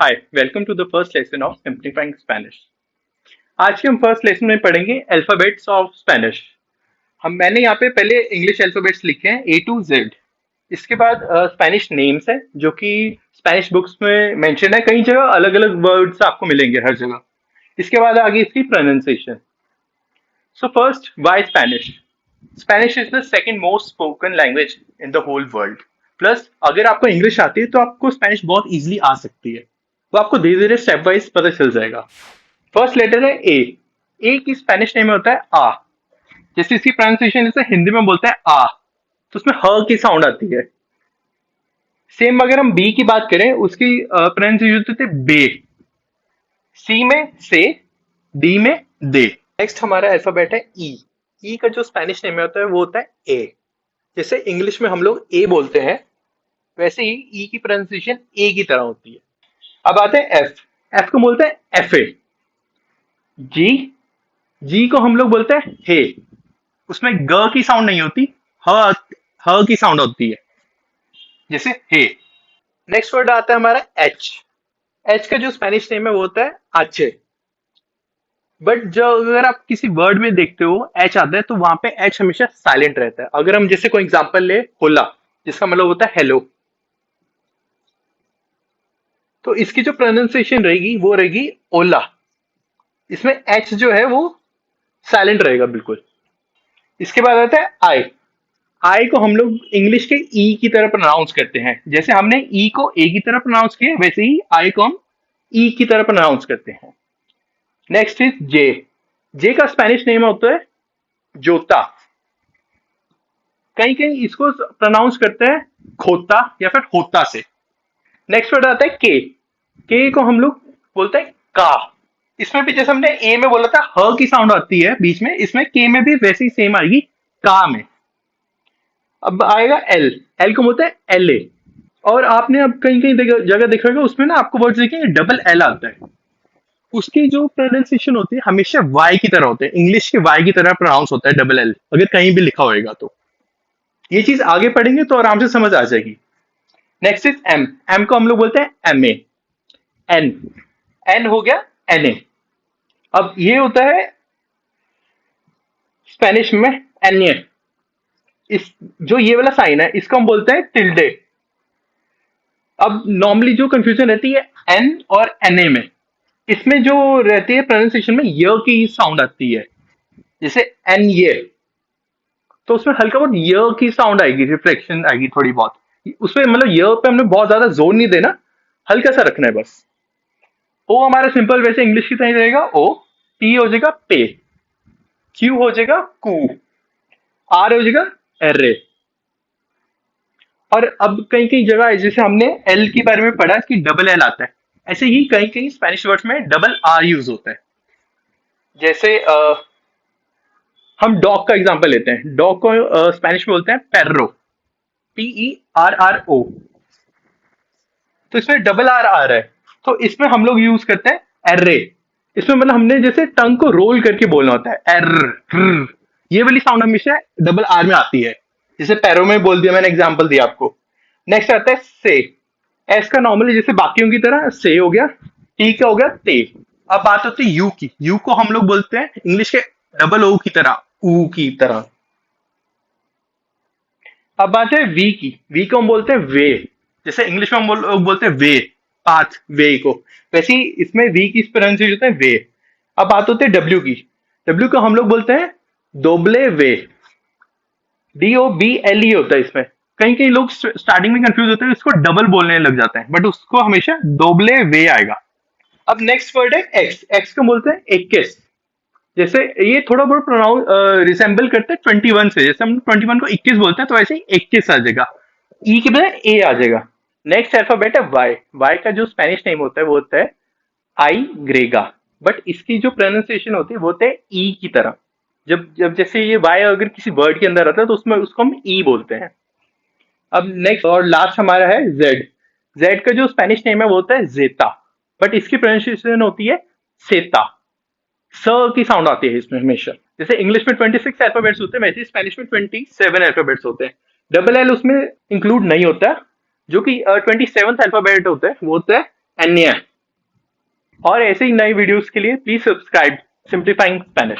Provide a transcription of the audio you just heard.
Hi, welcome to the first lesson of simplifying Spanish. आज के हम फर्स्ट लेसन में पढ़ेंगे अल्फाबेट्स ऑफ स्पेनिश। मैंने यहाँ पे पहले इंग्लिश अल्फाबेट्स लिखे हैं ए टू जेड। इसके बाद स्पेनिश नेम्स है जो कि स्पेनिश बुक्स में मेंशन है, कई जगह अलग अलग वर्ड्स आपको मिलेंगे हर जगह। इसके बाद आगे इसकी pronunciation. So first, why Spanish? Spanish is the second most spoken language in the whole world. Plus अगर आपको इंग्लिश आती है तो आपको स्पेनिश बहुत इजीली आ सकती है। वो आपको धीरे धीरे स्टेप वाइज पता चल जाएगा। फर्स्ट लेटर है ए। ए की स्पेनिश नेम में होता है आ। जैसे इसकी प्रोनाउंसिएशन जैसे हिंदी में बोलते हैं आ, तो उसमें ह की साउंड आती है। सेम अगर हम बी की बात करें, उसकी प्रोनाउंसिएशन होती है बे। सी में से, डी में दे। नेक्स्ट हमारा अल्फाबेट है ई। ई का जो स्पेनिश नेम में होता है वो होता है ए। जैसे इंग्लिश में हम लोग ए बोलते हैं, वैसे ही ई की प्रोनाउंसिएशन ए की तरह होती है। अब आते हैं एफ। एफ को बोलते हैं एफ ए। जी, जी को हम लोग बोलते हैं हे। उसमें ग की साउंड नहीं होती, ह की साउंड होती है, जैसे हे। नेक्स्ट वर्ड आता है हमारा एच। एच का जो स्पेनिश नेम है वो होता है आचे। बट जो अगर आप किसी वर्ड में देखते हो एच आता है तो वहां पे एच हमेशा साइलेंट रहता है। अगर हम जैसे कोई एग्जांपल ले, होला, जिसका मतलब होता है हेलो, तो इसकी जो प्रोनाउंसिएशन रहेगी वो रहेगी ओला। इसमें एच जो है वो साइलेंट रहेगा बिल्कुल। इसके बाद आता है आई। आई को हम लोग इंग्लिश के ई की तरह प्रोनाउंस करते हैं। जैसे हमने ई को ए की तरह प्रोनाउंस किया, वैसे ही आई को हम ई की तरह प्रोनाउंस करते हैं। नेक्स्ट इज जे। जे का स्पेनिश नेम होता है जोता। कहीं कहीं इसको प्रोनाउंस करते हैं खोता या फिर होता से। नेक्स्ट वर्ड आता है के। के को हम लोग बोलते हैं का। इसमें भी जैसे हमने ए में बोला था ह की साउंड आती है बीच में, इसमें के में भी वैसी सेम आएगी का में। अब आएगा एल। एल को बोलते हैं एल ए। और आपने अब कहीं कहीं जगह देखा होगा उसमें ना आपको वर्ड देखेंगे डबल एल आता है। उसकी जो प्रोनाउंसिएशन होती है हमेशा वाई की तरह होते हैं, इंग्लिश के वाई की तरह प्रोनाउंस होता है डबल एल, अगर कहीं भी लिखा होएगा तो। ये चीज आगे पढ़ेंगे तो आराम से समझ आ जाएगी। Next is M. एम को हम लोग बोलते हैं एम ए। एन, एन हो गया एन ए। अब ये होता है स्पेनिश में एनए। इस जो ये वाला साइन है इसको हम बोलते हैं टिल्डे। अब नॉर्मली जो कंफ्यूजन रहती है एन और एनए में, इसमें जो रहती है प्रोनाउंसिएशन में य की साउंड आती है, जैसे एन ये, तो उसमें हल्का बहुत य की साउंड आएगी, रिफ्लेक्शन आएगी थोड़ी बहुत। उसमें मतलब य पे हमने बहुत ज्यादा जोर नहीं देना, हल्का सा रखना है बस। ओ हमारा सिंपल वैसे इंग्लिश की तरह रहेगा ओ। पी हो जाएगा पे। क्यू हो जाएगा कू। आर हो जाएगा एरे। और अब कई कई जगह है, जैसे हमने एल के बारे में पढ़ा कि डबल एल आता है, ऐसे ही कई कई स्पेनिश वर्ड्स में डबल आर यूज होता है। जैसे हम डॉग का एग्जांपल लेते हैं। डॉग को स्पेनिश में बोलते हैं पेर्रो। PERRO। तो इसमें डबल आर आ रहा है, तो इसमें हम लोग यूज करते हैं एर्रे। इसमें मतलब हमने जैसे टंग को रोल करके बोलना होता है एर्र। ये वाली साउंड हमेशा डबल आर में आती है, जैसे पैरों में बोल दिया मैंने, एग्जांपल दिया आपको। नेक्स्ट आता है से। एस का नॉर्मली जैसे बाकियों की तरह से हो गया, टी का हो गया ते। अब बात होती है यू की। यू को हम लोग बोलते हैं इंग्लिश के डबल ओ की तरह, ऊ की तरह। अब बात है वी की। वी को हम बोलते हैं वे। जैसे इंग्लिश में हम लोग बोलते हैं वे, पाथ, वे को, वैसे ही इसमें वी की प्रोनाउंसिएशन होता है वे। अब बात होती है डब्ल्यू की। डब्ल्यू को हम लोग बोलते हैं दोबले वे। DOBLE होता है इसमें। कहीं कहीं लोग स्टार्टिंग में कंफ्यूज होते हैं, इसको डबल बोलने लग जाते हैं, बट उसको हमेशा दोबले वे आएगा। अब नेक्स्ट वर्ड है एक्स। एक्स को बोलते हैं 21। जैसे ये थोड़ा बहुत प्रोनाउंस रिसेंबल करते हैं 21 से। जैसे हम 21 को 21 बोलते हैं, तो ऐसे ही 21 आ जाएगा। ई के बजाय ए आ जाएगा। नेक्स्ट अल्फाबेट है वाई। वाई का जो स्पेनिश नेम होता है वो होता है आई ग्रेगा। बट इसकी जो प्रोनाउंसिएशन होती है वो होता है ई की तरह। जब जब जैसे ये वाई अगर किसी वर्ड के अंदर आता है तो उसमें उसको हम ई बोलते हैं। अब नेक्स्ट और लास्ट हमारा है जेड। जेड का जो स्पेनिश नेम है वो होता है जेता, बट इसकी प्रोनाउंसिएशन होती है सेता। स की साउंड आती है इसमें हमेशा। जैसे इंग्लिश में 26 अल्फाबेट्स होते हैं, वैसे स्पेनिश में 27 अल्फाबेट्स होते हैं। डबल एल उसमें इंक्लूड नहीं होता। जो कि 27th अल्फाबेट होता है वो होता है एनिया। और ऐसे ही नए वीडियोस के लिए प्लीज सब्सक्राइब सिंप्लीफाइंग स्पेनिश।